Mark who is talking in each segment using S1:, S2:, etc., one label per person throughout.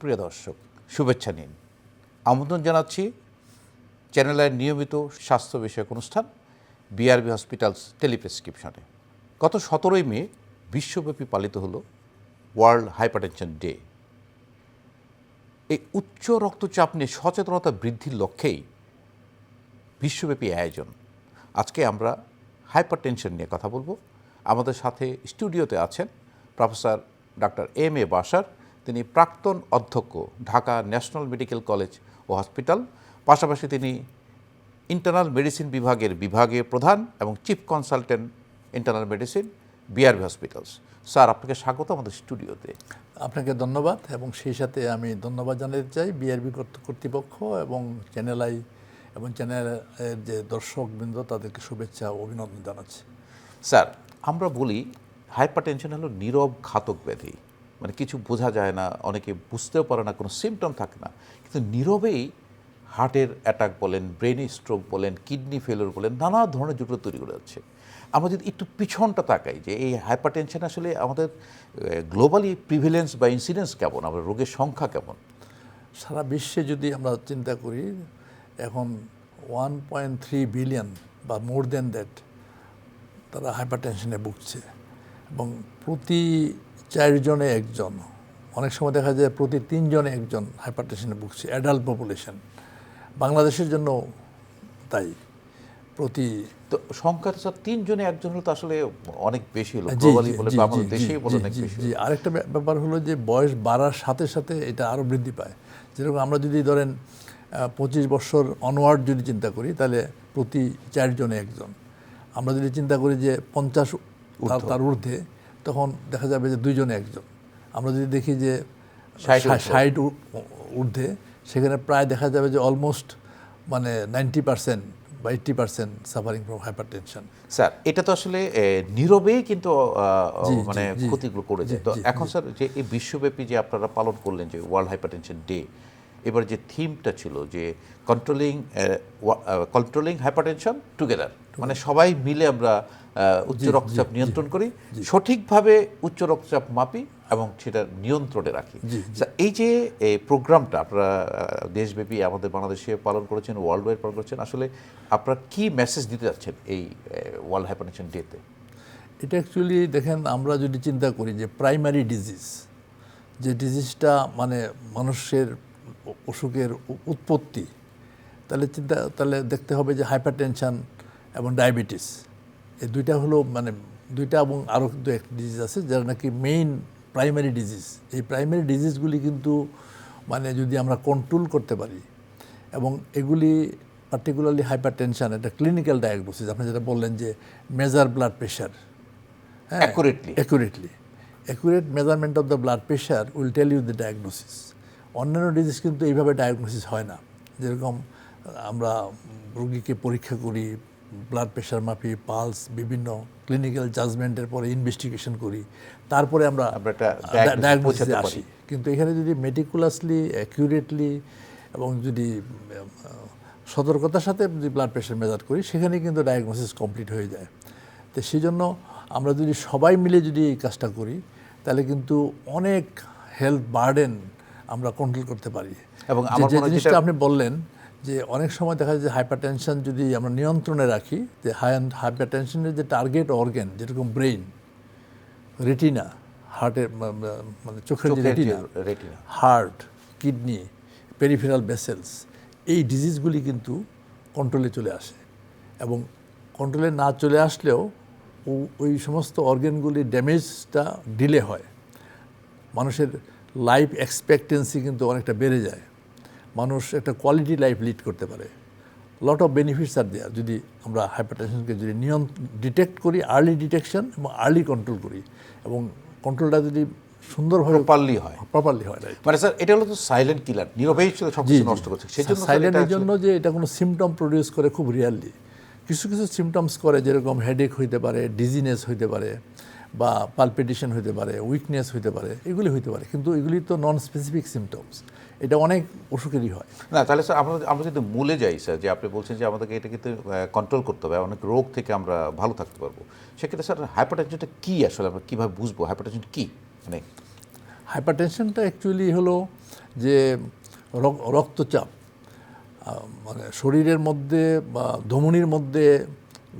S1: প্রিয় দর্শক, শুভেচ্ছা নিন। আমন্ত্রণ জানাচ্ছি চ্যানেলের নিয়মিত স্বাস্থ্য বিষয়ক অনুষ্ঠান বিআরবি হসপিটালস টেলিপ্রেসক্রিপশনে। গত 17ই মে বিশ্বব্যাপী পালিত হলো ওয়ার্ল্ড হাইপারটেনশন ডে। এই উচ্চ রক্তচাপ নিয়ে সচেতনতা বৃদ্ধির লক্ষ্যেই বিশ্বব্যাপী আয়োজন। আজকে আমরা হাইপারটেনশন নিয়ে কথা বলবো। আমাদের সাথে স্টুডিওতে আছেন professor doctor M A Bashar. তিনি প্রাক্তন অধ্যক্ষ, ঢাকা ন্যাশনাল মেডিকেল কলেজ ও হসপিটাল। পাশাপাশি তিনি ইন্টারনাল মেডিসিন বিভাগীয় প্রধান এবং chief consultant internal medicine, BRB hospitals. Sir, আপনাকে স্বাগত আমাদের স্টুডিওতে।
S2: আপনাকে ধন্যবাদ, এবং সেই সাথে আমি ধন্যবাদ জানাতে চাই বিআরবি কর্তৃপক্ষ এবং চ্যানেল আই এবং চ্যানেলের যে দর্শকবৃন্দ তাদেরকে শুভেচ্ছা ও অভিনন্দন জানাচ্ছি।
S1: স্যার, আমরা বলি হাইপারটেনশন হলো নীরব ঘাতক ব্যাধি, মানে কিছু বোঝা যায় না, অনেকে বুঝতেও পারে না, কোনো সিমটম থাকে না, কিন্তু নীরবেই হার্টের অ্যাটাক বলেন, ব্রেন স্ট্রোক বলেন, কিডনি ফেলিওর বলেন, নানা ধরনের জটিলতা তৈরি করে যাচ্ছে। আমরা যদি একটু পিছনটা তাকাই যে এই হাইপারটেনশন আসলে আমাদের গ্লোবালি প্রিভিলেন্স বা ইনসিডেন্স কেমন, আমাদের রোগের সংখ্যা কেমন?
S2: সারা বিশ্বে যদি আমরা চিন্তা করি, এখন 1.3 বিলিয়ন বা মোর দেন দ্যাট তারা হাইপারটেনশনে ভুগছে, এবং প্রতি 4 জনে একজন, অনেক সময় দেখা যায় প্রতি 3 জনে একজন হাইপারটেনশনে ভুগছে, অ্যাডাল্ট পপুলেশন। বাংলাদেশের জন্য তাই প্রতি
S1: তো সংখ্যার স্যার 3 জনে একজন হলো তো আসলে অনেক বেশি হলো, গ্লোবালি বলে বা আমাদের দেশেই বলে অনেক বেশি।
S2: জি, আরেকটা ব্যাপার হলো যে বয়স বাড়ার সাথে সাথে এটা আরও বৃদ্ধি পায়। যেরকম আমরা যদি ধরেন 25 বছর অনওয়ার্ড যদি চিন্তা করি, তাহলে প্রতি 4 জনে একজন। আমরা যদি চিন্তা করি যে 50 তার ঊর্ধ্বে, তখন দেখা যাবে যে 2 জনে একজন। আমরা যদি দেখি যে 60 ঊর্ধ্বে, সেখানে প্রায় দেখা যাবে যে অলমোস্ট মানে 90% বা 80% সাফারিং ফ্রম হাইপারটেনশন।
S1: স্যার, এটা তো আসলে নীরবেই কিন্তু মানে ক্ষতিগুলো করেছে। তো এখন স্যার, যে এই বিশ্বব্যাপী যে আপনারা পালন করলেন যে ওয়ার্ল্ড হাইপারটেনশন ডে, এবার যে থিমটা ছিল যে কন্ট্রোলিং হাইপারটেনশন টুগেদার, মানে সবাই মিলে আমরা উচ্চ রক্তচাপ নিয়ন্ত্রণ করি, সঠিকভাবে উচ্চ রক্তচাপ মাপি এবং সেটা নিয়ন্ত্রণে রাখি। এই যে প্রোগ্রামটা আপনারা দেশব্যাপী আমাদের বাংলাদেশে পালন করেছেন, ওয়ার্ল্ড ওয়াইড পালন করেছেন, আসলে আপনারা কি মেসেজ দিতে যাচ্ছেন এই ওয়ার্ল্ড হাইপারটেনশন ডেতে?
S2: এটা অ্যাকচুয়ালি দেখেন, আমরা যদি চিন্তা করি যে প্রাইমারি ডিজিজ, যে ডিজিজটা মানে মানুষের অসুখের উৎপত্তি, তাহলে দেখতে হবে যে হাইপারটেনশন এবং ডায়াবেটিস, এই দুইটা হলো মানে দুইটা, এবং আরও 2-1 ডিজিজ আছে যারা নাকি মেইন প্রাইমারি ডিজিজ। এই প্রাইমারি ডিজিজগুলি কিন্তু মানে যদি আমরা কন্ট্রোল করতে পারি, এবং এগুলি পার্টিকুলারলি হাইপারটেনশন একটা ক্লিনিক্যাল ডায়াগনোসিস, আপনি যেটা বললেন যে মেজার ব্লাড প্রেশার, হ্যাঁ, accurate measurement of the blood pressure will tell you the diagnosis. অন্যান্য ডিজিজ কিন্তু এইভাবে ডায়াগনোসিস হয় না। যেরকম আমরা রোগীকে পরীক্ষা করি, ব্লাড প্রেশার মাপি, পালস, বিভিন্ন ক্লিনিক্যাল জাজমেন্টের পরে ইনভেস্টিগেশন করি, তারপরে আমরা ডায়াগনোসিসে আসি। কিন্তু এখানে যদি মেটিকুলাসলি, অ্যাকুরেটলি এবং যদি সতর্কতার সাথে যদি ব্লাড প্রেশার মেজার করি, সেখানে কিন্তু ডায়াগনোসিস কমপ্লিট হয়ে যায়। তো সেই জন্য আমরা যদি সবাই মিলে যদি এই কাজটা করি, তাহলে কিন্তু অনেক হেলথ বার্ডেন আমরা কন্ট্রোল করতে পারি। এবং যে জিনিসটা আপনি বললেন যে অনেক সময় দেখা যায় যে হাইপারটেনশন যদি আমরা নিয়ন্ত্রণে রাখি, যে হাইপারটেনশনের যে টার্গেট অর্গান, যেরকম ব্রেইন, রেটিনা, হার্টের মানে চোখের যে retina, heart, kidney, peripheral vessels, এই ডিজিজগুলি কিন্তু কন্ট্রোলে চলে আসে। এবং কন্ট্রোলে না চলে আসলেও ওই সমস্ত অর্গানগুলির ড্যামেজটা ডিলে হয়। মানুষের লাইফ এক্সপেক্টেন্সি কিন্তু অনেকটা বেড়ে যায়, মানুষ একটা কোয়ালিটি লাইফ লিড করতে পারে। লট অফ বেনিফিটস আর দেয়ার যদি আমরা হাইপারটেনশনকে যদি ডিটেক্ট করি, আর্লি ডিটেকশন এবং আর্লি কন্ট্রোল করি, এবং কন্ট্রোলটা যদি সুন্দরভাবে প্রপারলি হয়।
S1: মানে স্যার, এটা হলো তো সাইলেন্ট কিলার, নীরবেই সব কিছু নষ্ট করছে। সেজন্য
S2: সাইলেন্টের জন্য যে এটা কোনো সিমটম প্রডিউস করে খুব রিয়ারলি, কিছু কিছু সিমটমস করে, যেরকম হেডেক হইতে পারে, ডিজিনেস হইতে পারে, বা পালপিটেশন হইতে পারে, উইকনেস হইতে পারে, এগুলি হইতে পারে, কিন্তু এগুলি তো নন স্পেসিফিক সিমটমস। এটা অনেক অসুখেরই হয়
S1: না। তাহলে স্যার, আমরা যদি মূলে যাই স্যার, যে আপনি বলছেন যে আমাদেরকে এটা কিন্তু কন্ট্রোল করতে হবে, অনেক রোগ থেকে আমরা ভালো থাকতে পারবো, সেক্ষেত্রে স্যার হাইপারটেনশনটা কী আসলে আমরা কীভাবে বুঝবো হাইপারটেনশন কী? মানে
S2: হাইপারটেনশনটা অ্যাকচুয়ালি হলো যে রক্তচাপ, মানে শরীরের মধ্যে বা ধমনির মধ্যে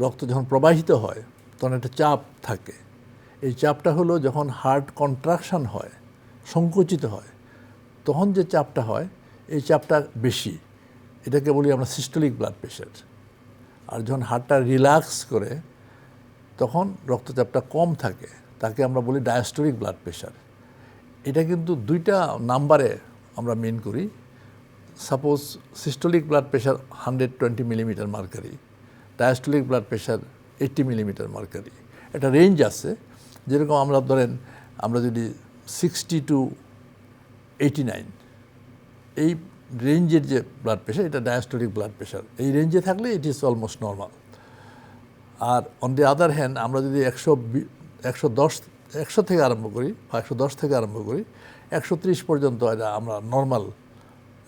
S2: রক্ত যখন প্রবাহিত হয় তখন একটা চাপ থাকে। এই চাপটা হলো যখন হার্ট কন্ট্রাকশন হয়, সংকুচিত হয়, তখন যে চাপটা হয় এই চাপটা বেশি, এটাকে বলি আমরা সিস্টোলিক ব্লাড প্রেশার। আর যখন হার্টটা রিল্যাক্স করে তখন রক্তচাপটা কম থাকে, তাকে আমরা বলি ডায়াস্টোলিক ব্লাড প্রেশার। এটা কিন্তু দুইটা নাম্বারে আমরা মেন করি। Suppose systolic blood pressure 120 millimetre mercury, diastolic blood pressure 80 millimetre mercury. একটা রেঞ্জ আছে, যেরকম আমরা ধরেন আমরা যদি 60 to 89 এই রেঞ্জের যে ব্লাড প্রেশার, এটা ডায়াস্টোলিক ব্লাড প্রেশার। এই রেঞ্জে থাকলে ইট ইজ অলমোস্ট নর্মাল। আর অন দি আদার হ্যান্ড আমরা যদি 100 থেকে আরম্ভ করি বা 110 থেকে আরম্ভ করি 130 পর্যন্ত এটা আমরা নর্মাল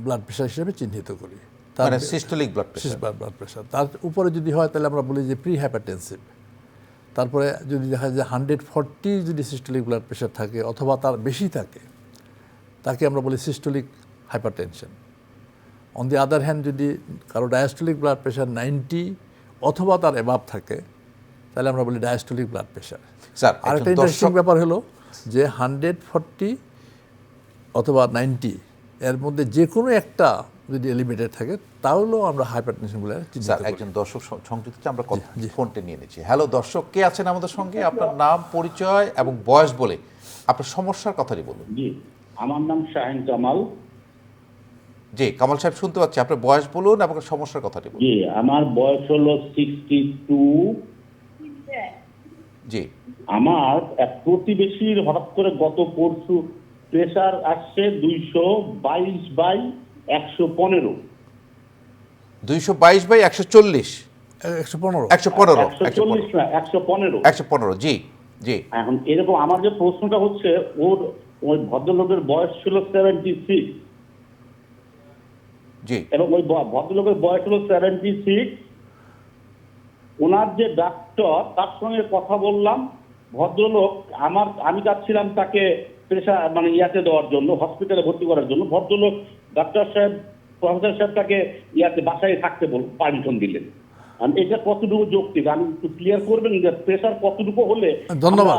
S2: ব্লাড প্রেশার হিসেবে চিহ্নিত করি।
S1: মানে systolic blood pressure.
S2: Blood pressure তার উপরে যদি হয় তাহলে আমরা বলি যে প্রি হাইপারটেনসিভ। তারপরে যদি দেখা যায় 140 যদি সিস্টোলিক ব্লাড প্রেশার থাকে অথবা তার বেশি থাকে, তাকে আমরা বলি systolic hypertension. On the other hand যদি কারো ডায়াস্টোলিক ব্লাড প্রেশার 90 অথবা তার অ্যাবাভ থাকে, তাহলে আমরা বলি ডায়াস্টোলিক ব্লাড প্রেশার।
S1: স্যার
S2: আরেকটা ইন্টারেস্টিং ব্যাপার হলো যে 140 অথবা 90 এর মধ্যে যে কোনো একটা যদি এলিভেটেড থাকে তাহলেও আমরা হাইপারটেনশন বলে চিহ্নিত
S1: স্যার
S2: করি।
S1: একজন দর্শক সংযুক্ত হচ্ছে, আমরা ফোনটা নিয়ে নিচ্ছি। হ্যালো দর্শক, কে আছেন আমাদের সঙ্গে? আপনার নাম, পরিচয় এবং বয়স বলে আপনার সমস্যার কথাটি বলুন।
S3: জি, আমার নাম শাহিন কামাল।
S1: জি কামাল সাহেব, শুনতে পাচ্ছি। আপনার বয়স বলুন এবং সমস্যার কথাটি বলুন।
S3: জি, আমার বয়স হলো 62।
S1: জি।
S3: আমার এক প্রতিবেশীর হঠাৎ করে গত পরশু প্রেসার আসছে 222/115।
S1: 222/140।
S2: 115
S1: 115
S3: 140 না, 115।
S1: 115। জি জি।
S3: এখন এরকম আমার যে প্রশ্নটা হচ্ছে, ওই ভদ্রলোকের বয়স ছিল 76
S1: জি
S3: এবং ওই ভদ্রলোকের বয়স হলো 76। ওনার যে ডাক্তার, তার সঙ্গে কথা বললাম। ভদ্রলোক আমি যাচ্ছিলাম তাকে প্রেশার মানে ইয়াতে দেওয়ার জন্য, হসপিটালে ভর্তি করার জন্য। ভদ্রলোক ডাক্তার সাহেব, প্রফেসর সাহেব তাকে ইয়াতে বাসায় থাকতে পারমিশন দিলেন। এটা কতটুকু যৌক্তিক আমি একটু ক্লিয়ার করবেন যে প্রেশার কতটুকু হলে?
S2: ধন্যবাদ।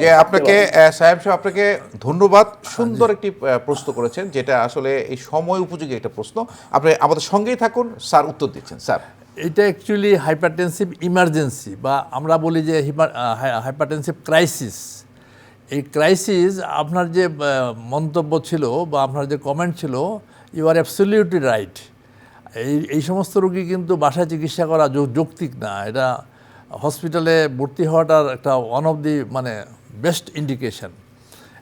S1: যে আপনাকে সাহেব সাহেব আপনাকে ধন্যবাদ। সুন্দর একটি প্রশ্ন করেছেন, যেটা আসলে এই সময় উপযোগী একটা প্রশ্ন। আপনি আমাদের সঙ্গেই থাকুন, স্যার উত্তর দিচ্ছেন। স্যার,
S2: এটা অ্যাকচুয়ালি হাইপারটেনসিভ ইমার্জেন্সি বা আমরা বলি যে হাইপারটেনসিভ ক্রাইসিস। এই ক্রাইসিস, আপনার যে মন্তব্য ছিল বা আপনার যে কমেন্ট ছিল, ইউ আর অ্যাবসলিউটলি রাইট। এই সমস্ত রোগী কিন্তু বাসায় চিকিৎসা করা যৌক্তিক না। এটা হসপিটালে ভর্তি হওয়াটার একটা ওয়ান অফ দি মানে বেস্ট ইন্ডিকেশন,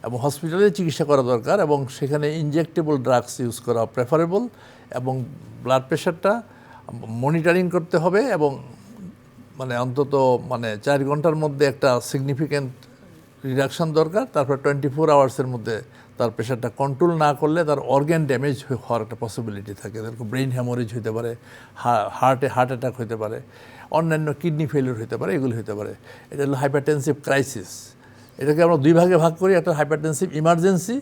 S2: এবং হসপিটালে চিকিৎসা করা দরকার এবং সেখানে ইনজেক্টেবল ড্রাগস ইউজ করা প্রেফারেবল, এবং ব্লাড প্রেশারটা মনিটরিং করতে হবে এবং মানে অন্তত 4 ঘন্টার মধ্যে একটা সিগনিফিক্যান্ট রিডাকশন দরকার। তারপর 24 আওয়ার্সের মধ্যে তার প্রেশারটা কন্ট্রোল না করলে তার অর্গ্যান ড্যামেজ হওয়ার একটা পসিবিলিটি থাকে। যেরকম ব্রেইন হ্যামোরেজ হতে পারে, হার্ট অ্যাটাক হতে পারে, অন্যান্য কিডনি ফেলিওর হতে পারে, এগুলো হতে পারে। এটা হলো হাইপারটেনসিভ ক্রাইসিস। এটাকে আমরা 2 ভাগে ভাগ করি, একটা হাইপারটেনসিভ ইমার্জেন্সি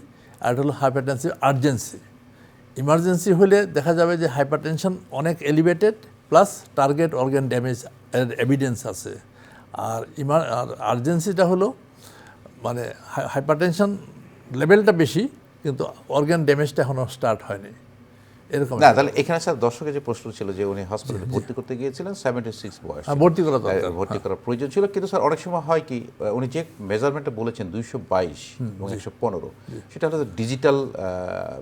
S2: আর একটা হলো হাইপারটেনসিভ আর্জেন্সি। ইমার্জেন্সি হলে দেখা যাবে যে হাইপারটেনশন অনেক elevated plus target organ damage evidence আছে। আর আর্জেন্সিটা হলো মানে হাইপারটেনশন লেভেলটা বেশি কিন্তু অর্গান ড্যামেজটা এখনও স্টার্ট হয়নি, এরকম।
S1: না, তাহলে এখানে স্যার দর্শকের যে প্রশ্ন ছিল যে উনি হসপিটালে ভর্তি করতে গিয়েছিলেন, 76 বয়স,
S2: ভর্তি করা দরকার,
S1: ভর্তি করার প্রয়োজন ছিল। কিন্তু স্যার অনেক সময় হয় কি, উনি যে মেজারমেন্টটা বলেছেন 222 এবং 115, সেটা হলো ডিজিটাল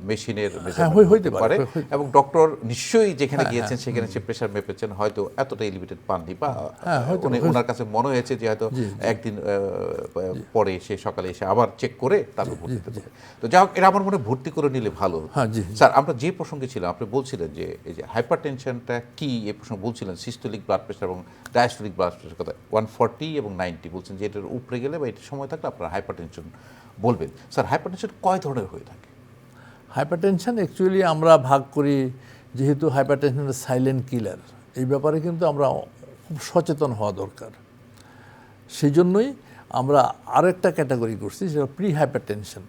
S1: মেশিনের মেজারমেন্ট হতে পারে, এবং ডক্টর নিশ্চয়ই যেখানে গিয়েছেন সেখানে সে প্রেশার মেপেছেন, হয়তো এতটা এলিভেটেড পাননি, বা ওনার কাছে মনে হয়েছে যে হয়তো একদিন পরে সে সকালে এসে আবার চেক করে তারপর ভর্তি করতে পারে। তো যাই হোক, এটা আমার মনে ভর্তি করে নিলে ভালো। স্যার, আমরা যে প্রসঙ্গে ছিলাম, আপনি বলছিলেন যে এই যে হাইপারটেনশনটা কি, এই প্রসঙ্গে বলছিলেন সিস্টোলিক ব্লাড প্রেশার এবং ডায়াস্টোলিক ব্লাড প্রেশার কথা 140 এবং 90 বলছেন যে এটার উপরে গেলে বা এটার সময় থাকলে আপনার হাইপারটেনশন বলবেন। স্যার, হাইপারটেনশন কয় ধরনের হয়ে থাকে?
S2: হাইপারটেনশন অ্যাকচুয়ালি আমরা ভাগ করি, যেহেতু হাইপারটেনশনের সাইলেন্ট কিলার, এই ব্যাপারে কিন্তু আমরা খুব সচেতন হওয়া দরকার। সেই জন্যই আমরা আরেকটা ক্যাটাগরি করছি, সেটা প্রি হাইপারটেনশন।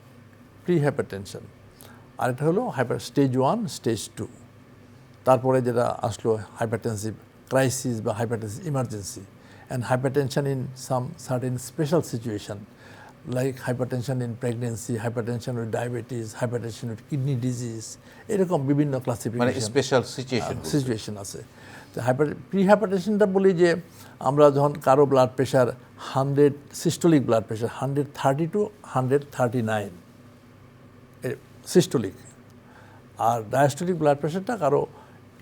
S2: প্রি হাইপারটেনশন, আর এটা হলো স্টেজ 1, স্টেজ 2, তারপরে যেটা আসলো হাইপারটেনসিভ ক্রাইসিস বা hypertensive emergency, and hypertension in some certain special situation like hypertension in pregnancy, hypertension with diabetes, hypertension with kidney disease, এরকম বিভিন্ন
S1: মানে
S2: ক্লাসিফিকেশন
S1: স্পেশাল সিচুয়েশন
S2: আছে। তো প্রি হাইপারটেনশনটা বলি যে আমরা যখন কারো blood pressure 100, systolic blood pressure 130 to 139 systolic, আর ডায়াস্টোলিক ব্লাড প্রেশারটা কারো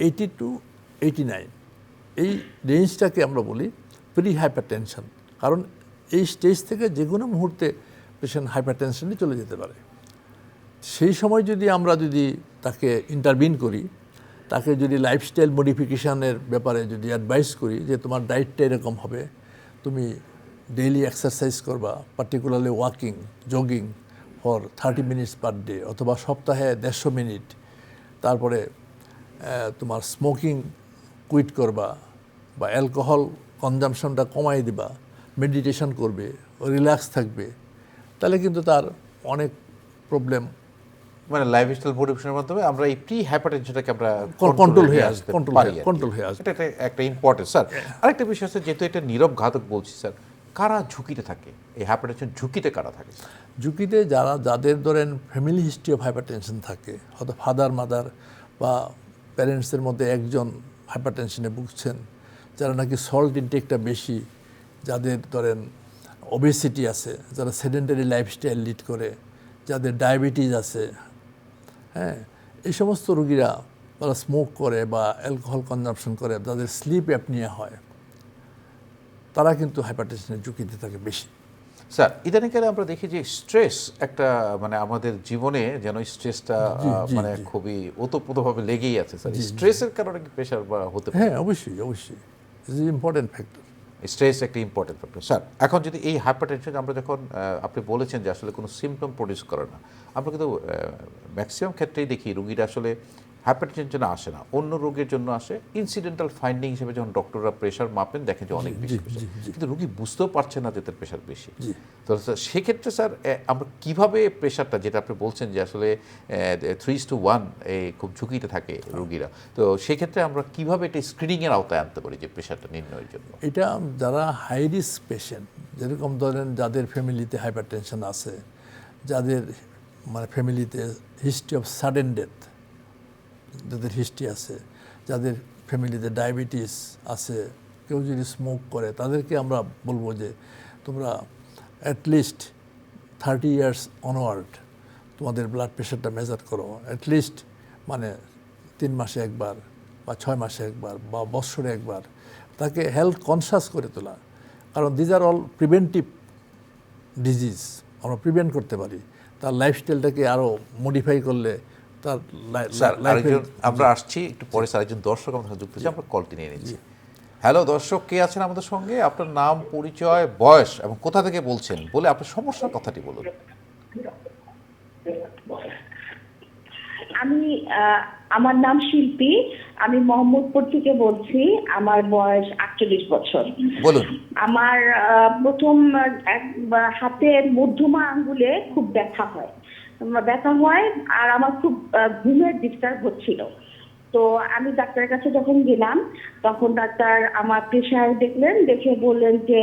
S2: 80 to 89, এই রেঞ্জটাকে আমরা বলি প্রি হাইপারটেনশন। কারণ এই স্টেজ থেকে যে কোনো মুহূর্তে পেশেন্ট হাইপারটেনশনে চলে যেতে পারে। সেই সময় যদি আমরা তাকে ইন্টারভিন করি, তাকে যদি লাইফস্টাইল মডিফিকেশানের ব্যাপারে যদি অ্যাডভাইস করি যে তোমার ডায়েটটা এরকম হবে, তুমি ডেইলি এক্সারসাইজ করবা, particularly walking, jogging for 30 minutes per day, অথবা সপ্তাহে 150 মিনিট, তারপরে তোমার স্মোকিং কুইট করবা বা অ্যালকোহল কনজামশনটা কমাই দিবা, মেডিটেশন করবে, রিল্যাক্স থাকবে, তাহলে কিন্তু তার অনেক প্রবলেম
S1: মানে লাইফস্টাইল মডিফিকেশনের মাধ্যমে আমরা এই প্রি হাইপারটেনশনটাকে আমরা
S2: কন্ট্রোল হয়ে আসবে, কন্ট্রোল হয়ে আসবে।
S1: এটা একটা ইম্পর্টেন্ট স্যার। আরেকটা বিষয় হচ্ছে, যেহেতু এটা নীরব ঘাতক বলছি স্যার, কারা ঝুঁকিতে থাকে এই হাইপারটেনশন ঝুঁকিতে কারা থাকে?
S2: ঝুঁকিতে যাদের ধরেন ফ্যামিলি হিস্ট্রি অফ হাইপারটেনশন থাকে, হয়তো ফাদার মাদার বা প্যারেন্টসের মধ্যে একজন হাইপারটেনশনে ভুগছেন, যারা নাকি সল্ট ইনটেকটা বেশি, যাদের ধরেন ওবেসিটি আছে, যারা সেডেন্টারি লাইফস্টাইল লিড করে, যাদের ডায়াবেটিস আছে, হ্যাঁ, এই সমস্ত রোগীরা যারা স্মোক করে বা অ্যালকোহল কনজাম্পশন করে, যাদের স্লিপ অ্যাপনিয়া হয়, তারা কিন্তু হাইপারটেনশনের ঝুঁকিতে থাকে বেশি।
S1: স্যার, ইদানিংকালে আমরা দেখি যে স্ট্রেস একটা মানে আমাদের জীবনে যেন স্ট্রেসটা মানে খুবই ওতপ্রোতভাবে লেগেই আছে স্যার। স্ট্রেসের কারণে কি প্রেশার হতে পারে?
S2: হ্যাঁ, অবশ্যই ইজ ইম্পর্টেন্ট ফ্যাক্টর।
S1: স্ট্রেস একটা ইম্পর্টেন্ট ফ্যাক্টর স্যার। এখন যদি এই হাইপারটেনশন আমরা যখন আপনি বলেছেন যে আসলে কোনো সিমটম প্রডিউস করে না, আমরা কিন্তু ম্যাক্সিমাম ক্ষেত্রেই দেখি রুগীরা আসলে হাইপারটেনশনের জন্য আসে না, অন্য রোগের জন্য আসে। ইনসিডেন্টাল ফাইন্ডিং হিসেবে যখন ডক্টররা প্রেশার মাপেন দেখেন যে অনেক বেশি প্রেশার, কিন্তু রুগী বুঝতেও পারছে না যে তার প্রেশার বেশি। তো সেক্ষেত্রে স্যার আমরা কীভাবে প্রেশারটা, যেটা আপনি বলছেন যে আসলে 3:1 খুব ঝুঁকিতে থাকে রুগীরা, তো সেক্ষেত্রে আমরা কীভাবে এটা স্ক্রিনিংয়ের আওতায় আনতে পারি যে প্রেশারটা নির্ণয়ের জন্য?
S2: এটা যারা হাই রিস্ক পেশেন্ট, যেরকম ধরেন যাদের ফ্যামিলিতে হাইপারটেনশন আছে, যাদের মানে ফ্যামিলিতে হিস্ট্রি অফ সাডেন ডেথ, যাদের হিস্ট্রি আছে, যাদের ফ্যামিলিতে ডায়াবেটিস আছে, কেউ যদি স্মোক করে, তাদেরকে আমরা বলবো যে তোমরা অ্যাটলিস্ট 30 years অনওয়ার্ড তোমাদের ব্লাড প্রেশারটা মেজার করো, অ্যাটলিস্ট মানে 3 মাসে একবার বা 6 মাসে একবার বা বৎসরে একবার, তাকে হেলথ কনসাস করে তোলা। কারণ these are all preventive disease, আমরা প্রিভেন্ট করতে পারি। তার লাইফস্টাইলটাকে আরও মডিফাই করলে তার
S1: আমরা আসছি একটু পরে। স্যার, একজন দর্শক আমাদের যুক্ত হচ্ছে, আমরা কলটি নিয়ে নিচ্ছি। হ্যালো দর্শক, কে আছেন আমাদের সঙ্গে? আপনার নাম, পরিচয়, বয়স এবং কোথা থেকে বলছেন বলে আপনার সমস্যার কথাটি বলুন।
S4: আমার নাম শিল্পী, আমি মোহাম্মদপুর থেকে বলছি। আমার বয়স 48 বছর।
S1: বলুন।
S4: আমার প্রথম হাতের মধ্যমা আঙ্গুলে খুব ব্যথা হয় আর আমার খুব ঘুমের ডিস্টার্ব হচ্ছিল। তো আমি ডাক্তারের কাছে যখন গেলাম, তখন ডাক্তার আমার প্রেশার দেখলেন, দেখে বললেন যে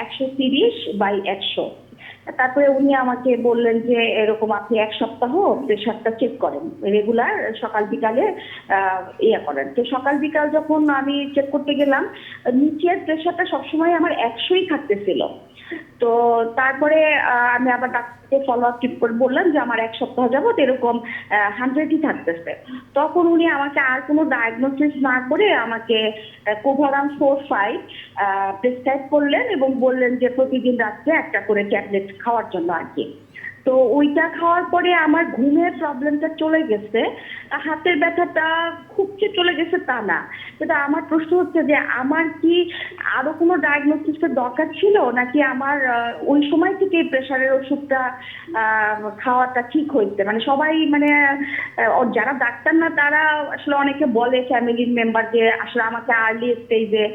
S4: 130/100। তারপরে উনি আমাকে বললেন যে এরকম আপনি 1 সপ্তাহ প্রেশারটা চেক করেন, রেগুলার সকাল বিকালে করেন। তো সকাল বিকাল যখন আমি চেক করতে গেলাম, নিচের প্রেশারটা সবসময় আমার 100ই থাকতেছিল। তো তারপরে আমি আবার ডাক্তারকে ফলো আপ করে বললাম যে আমার 1 সপ্তাহ যাবত এরকম 100ই থাকতেছে। তখন উনি আমাকে আর কোনো ডায়াগনোসিস না করে আমাকে কোভারাম 4/5 প্রেসক্রাইব করলেন এবং বললেন যে প্রতিদিন রাত্রে একটা করে ট্যাবলেট খাওয়ার জন্য আর কি। তো ওইটা খাওয়ার পরে আমার ঘুমের প্রবলেমটা চলে গেছে। হাতের ব্যথাটা খুব যে চলে গেছে তা না, কিন্তু আমার প্রশ্ন হচ্ছে যে আমার কি আরো কোনো ডায়াগনোসিসের দরকার ছিল, নাকি আমার ওই সময় থেকে প্রেশারের ওষুধটা খাওয়াটা ঠিক হয়েছে? মানে সবাই মানে যারা ডাক্তার না তারা আসলে অনেকে বলে ফ্যামিলির মেম্বার যে আসলে আমাকে আর্লি স্টেজে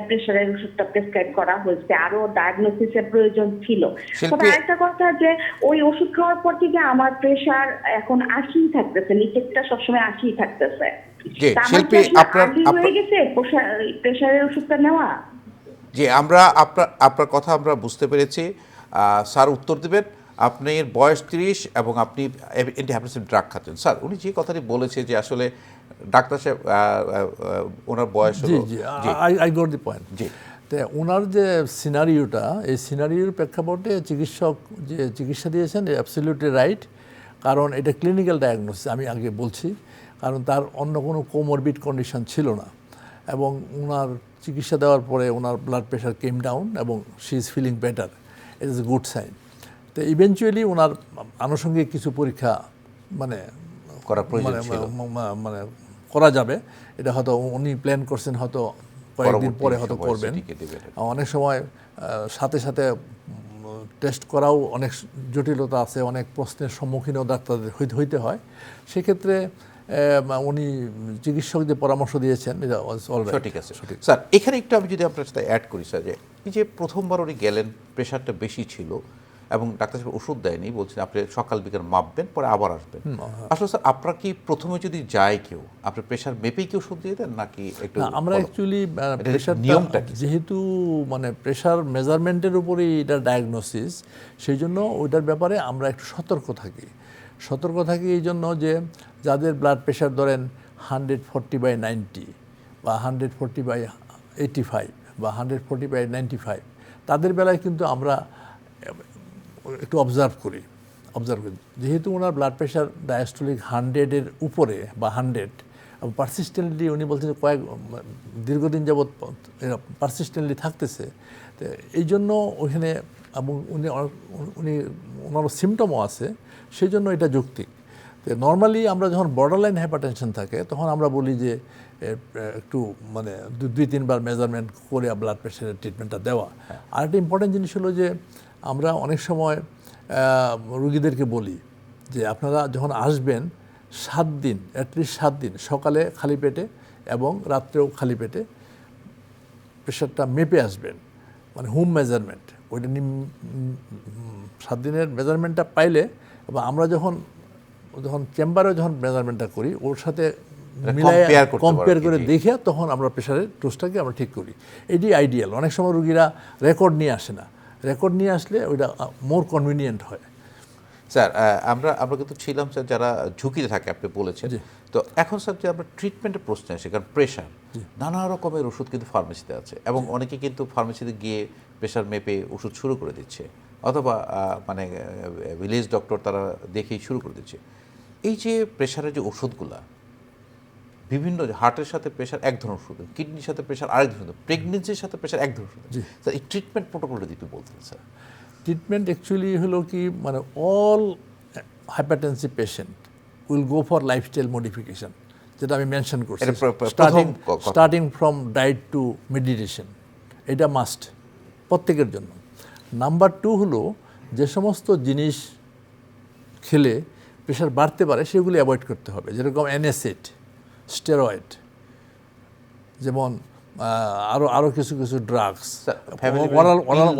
S4: প্রেশারের ওষুধটা প্রেসক্রাইব করা হয়েছে, আরো ডায়াগনোসিসের প্রয়োজন ছিল। তবে আরেকটা কথা যে ওই ওষুধ খাওয়ার পর থেকে আমার প্রেশার এখন 80 থাকতেছে, নিচেরটা সবসময় 80 থাকতেছে।
S1: শিল্পী আপনার
S4: হয়ে গেছে প্রেশারের ওষুধটা নেওয়া?
S1: জি, আমরা আপনার কথা আমরা বুঝতে পেরেছি। স্যার উত্তর দেবেন। আপনার বয়স 30 এবং আপনি অ্যান্টিহাইপারটেনসিভ ড্রাগ খাচ্ছেন। স্যার উনি যে কথাটি বলেছে যে আসলে ডাক্তার সাহেব ওনার বয়স
S2: জি জি আই গট দি পয়েন্ট।
S1: জি,
S2: তো ওনার যে সিনারিওটা, এই সিনারিওর প্রেক্ষাপটে চিকিৎসক যে চিকিৎসা দিয়েছেন অ্যাবসলিউটলি রাইট, কারণ এটা ক্লিনিক্যাল ডায়াগনোসিস আমি আগে বলছি, কারণ তার অন্য কোনো কোমরবিড কন্ডিশন ছিল না, এবং ওনার চিকিৎসা দেওয়ার পরে ওনার ব্লাড প্রেশার কেম ডাউন এবং she is feeling better, it is a good sign. তো ইভেনচুয়ালি ওনার আনুষঙ্গিক কিছু পরীক্ষা মানে
S1: করা প্রয়োজন ছিল,
S2: মানে করা যাবে, এটা হয়তো উনি প্ল্যান করছেন, হয়তো কয়েকদিন পরে হয়তো করবেন। অনেক সময় সাথে সাথে টেস্ট করাও অনেক জটিলতা আছে, অনেক প্রশ্নের সম্মুখীনও ডাক্তারদের হইতে হয়। সেক্ষেত্রে উনি চিকিৎসক যে পরামর্শ দিয়েছেন এটা
S1: ঠিক আছে। স্যার এখানে একটু আমি যদি আপনার সাথে অ্যাড করি স্যার, যে এই যে প্রথমবার উনি গেলেন, প্রেশারটা বেশি ছিল এবং ডাক্তার সাহেব ওষুধ দেয়নি, বলছেন আপনি সকাল বিকাল মাপবেন, পরে আবার আসবেন। আসলে স্যার আপনার কি প্রথমে যদি যায় কেউ, আপনার প্রেশার মেপেই কি ওষুধ দিয়ে দেন নাকি একটু?
S2: আমরা অ্যাকচুয়ালি নিয়মটা যেহেতু মানে প্রেশার মেজারমেন্টের উপরেই এটা ডায়াগনোসিস, সেই জন্য ওইটার ব্যাপারে আমরা একটু সতর্ক থাকি এই জন্য যে যাদের ব্লাড প্রেশার ধরেন 140/90 বা 140/85 বা 140/95, তাদের বেলায় কিন্তু আমরা একটু অবজার্ভ করি। যেহেতু ওনার ব্লাড প্রেশার ডায়াস্টোলিক 100-এর উপরে বা 100, এবং পারসিস্টেন্টলি উনি বলছেন দীর্ঘদিন যাবৎ পারসিস্টেন্টলি থাকতেছে, তো এই জন্য ওইখানে, এবং ওনার সিমটমও আছে, সেই জন্য এটা যৌক্তিক। তো নর্মালি আমরা যখন বর্ডারলাইন হাইপারটেনশন থাকে তখন আমরা বলি যে একটু মানে 2-3 বার মেজারমেন্ট করে ব্লাড প্রেশারের ট্রিটমেন্টটা দেওয়া। আর একটা ইম্পর্টেন্ট জিনিস হলো যে আমরা অনেক সময় রুগীদেরকে বলি যে আপনারা যখন আসবেন 7 দিন, অ্যাটলিস্ট 7 দিন সকালে খালি পেটে এবং রাত্রেও খালি পেটে প্রেশারটা মেপে আসবেন, মানে হোম মেজারমেন্ট। ওইটা 7 দিনের মেজারমেন্টটা পাইলে, এবং আমরা যখন চেম্বারে যখন মেজারমেন্টটা করি ওর সাথে মিলাই কম্পেয়ার করে দেখে তখন আমরা প্রেশারের ডোজটাকে আমরা ঠিক করি। এটি আইডিয়াল। অনেক সময় রুগীরা রেকর্ড নিয়ে আসে না, রেকর্ড নিয়ে আসলে ওইটা মোর কনভিনিয়েন্ট হয়।
S1: স্যার আমরা কিন্তু ছিলাম স্যার যারা ঝুঁকিতে থাকে, আপনি বলেছেন। তো এখন স্যার যে আমরা ট্রিটমেন্টের প্রশ্ন আসে, কারণ প্রেশার নানা রকমের ওষুধ কিন্তু ফার্মেসিতে আছে, এবং অনেকে কিন্তু ফার্মেসিতে গিয়ে প্রেশার মেপে ওষুধ শুরু করে দিচ্ছে, অথবা মানে ভিলেজ ডক্টর তারা দেখেই শুরু করে দিচ্ছে। এই যে প্রেশারের যে ওষুধগুলা, বিভিন্ন হার্টের সাথে প্রেশার এক ধরনের ওষুধ, কিডনির সাথে প্রেশার আরেক ধরনের, প্রেগনেন্সির সাথে প্রেশার এক ধরনের ওষুধ, স্যার এই ট্রিটমেন্ট প্রোটোকলটা দিতে বলতেন স্যার।
S2: ট্রিটমেন্ট অ্যাকচুয়ালি হলো কি, মানে all hypertensive patient will go for lifestyle modification, যেটা আমি মেনশন করছি, starting from diet to meditation, এটা মাস্ট প্রত্যেকের জন্য। নাম্বার 2 হলো যে সমস্ত জিনিস খেলে প্রেশার বাড়তে পারে সেগুলি অ্যাভয়েড করতে হবে, যেরকম NSAID, স্টেরয়েড, যেমন আরও কিছু ড্রাগস,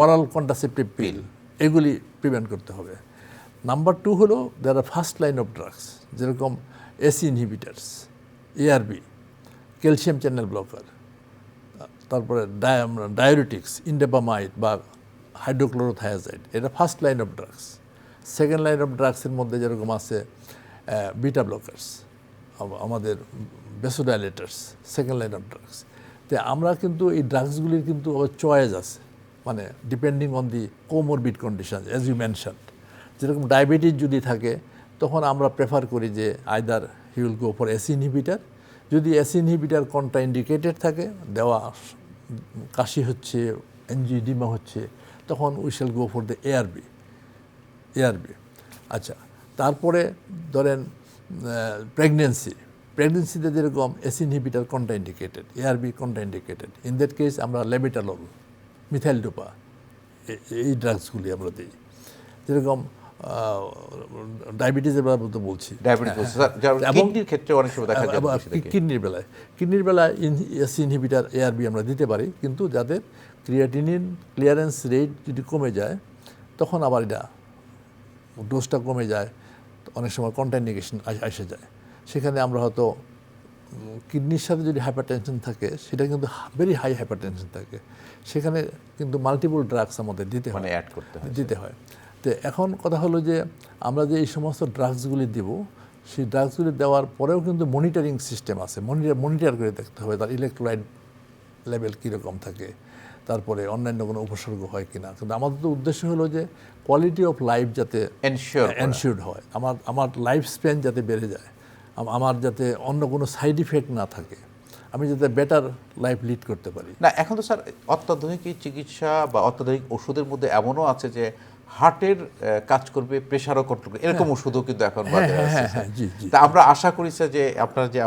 S2: ওরাল কন্ট্রাসেপটিভ পিল, এগুলি প্রিভেন্ট করতে হবে। নাম্বার 2 হলো দেয়ার আর ফার্স্ট লাইন অফ ড্রাগস, যেরকম ACE inhibitors, ARB, calcium channel blocker, তারপরে ডায়োরেটিক্স, ইন্ডেপামাইড বা হাইড্রোক্লোরোথায়াজাইড, এটা first line of drugs. Second line of ড্রাগসের মধ্যে যেরকম আছে বিটা ব্লকার্স, আমাদের বেসোডাইলেটার্স, সেকেন্ড লাইন অফ ড্রাগস। তো আমরা কিন্তু এই ড্রাগসগুলির কিন্তু আবার চয়েস আছে, মানে depending on the comorbid condition as you mention. যেরকম ডায়াবেটিস যদি থাকে তখন আমরা প্রেফার করি যে either he will go for ACE inhibitor, যদি ACE ইনহিবিটার কন্ট্রাইন্ডিকেটেড থাকে, দেওয়া কাশি হচ্ছে, এনজিওডিমা হচ্ছে, তখন we shall go for the ARB। আচ্ছা, তারপরে ধরেন প্রেগনেন্সি, প্রেগনেন্সিতে যেরকম ACE inhibitor contraindicated, ARB contraindicated, in that case আমরা লেবিটালল, মিথাইল ডোপা, এই ড্রাগসগুলি আমরা দিই। যেরকম ডায়াবেটিসের ব্যাপারে তো বলছি,
S1: ডায়াবেটিস কিডনির ক্ষেত্রে অনেক সময় দেখা যায় বেশি দেখি।
S2: কিডনির বেলায় এস ইনহিবিটার এআরবি আমরা দিতে পারি, কিন্তু যাদের ক্রিয়াটিনিন ক্লিয়ারেন্স রেট যদি কমে যায় তখন আবার এটা ডোজটা কমে যায়, অনেক সময় কন্ট্রাইন্ডিকেশন এসে যায়। সেখানে আমরা হয়তো কিডনির সাথে যদি হাইপারটেনশন থাকে, সেটা কিন্তু ভেরি হাই হাইপারটেনশন থাকে, সেখানে কিন্তু মাল্টিপল ড্রাগস আমাদের দিতে হয়,
S1: মানে অ্যাড করতে হয়।
S2: তো এখন কথা হলো যে আমরা যে এই সমস্ত ড্রাগসগুলি দেব, সেই ড্রাগসগুলি দেওয়ার পরেও কিন্তু মনিটরিং সিস্টেম আছে, মনিটর করে দেখতে হবে তার ইলেকট্রোলাইট লেভেল কীরকম থাকে, তারপরে অন্যান্য কোনো উপসর্গ হয় কিনা। কিন্তু আমাদের তো উদ্দেশ্য হলো যে কোয়ালিটি অফ লাইফ যাতে এনশিওর্ড হয়, আমার লাইফ স্প্যান যাতে বেড়ে যায়, আমার যাতে অন্য কোনো সাইড ইফেক্ট না থাকে, আমি যাতে বেটার লাইফ লিড করতে পারি।
S1: না, এখন তো স্যার অত্যাধুনিক চিকিৎসা বা অত্যাধুনিক ওষুধের মধ্যে এমনও আছে যে হার্টের কাজ করবে, প্রেশারও কন্ট্রোল করবে, এরকম ওষুধও কিন্তু এখন বাজারে আছে। তা আমরা আশা করি স্যার যে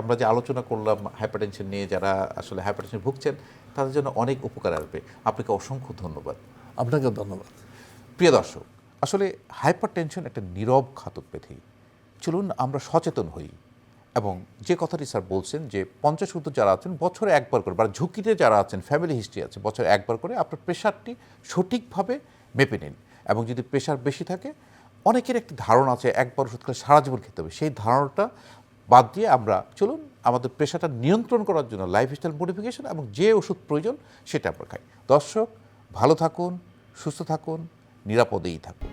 S1: আমরা যে আলোচনা করলাম হাইপারটেনশন নিয়ে, যারা আসলে হাইপারটেনশন ভুগছেন তাদের জন্য অনেক উপকার আসবে। আপনাকে অসংখ্য ধন্যবাদ।
S2: আপনাকে ধন্যবাদ।
S1: প্রিয় দর্শক, আসলে হাইপারটেনশন একটা নীরব ঘাতক ব্যাধি। চলুন আমরা সচেতন হই, এবং যে কথাটি স্যার বলছেন যে 50 ঊর্ধ্ব যারা আছেন বছরে একবার করে, বা ঝুঁকিতে যারা আছেন, ফ্যামিলি হিস্ট্রি আছে, বছরে একবার করে আপনার প্রেশারটি সঠিকভাবে মেপে নিন। এবং যদি প্রেশার বেশি থাকে, অনেকের একটি ধারণা আছে একবার ওষুধ খেলে সারা জীবন খেতে হবে, সেই ধারণাটা বাদ দিয়ে আমরা চলুন আমাদের প্রেশারটা নিয়ন্ত্রণ করার জন্য লাইফস্টাইল মডিফিকেশন এবং যে ওষুধ প্রয়োজন সেটা আমরা খাই। দর্শক, ভালো থাকুন, সুস্থ থাকুন, নিরাপদেই থাকুন।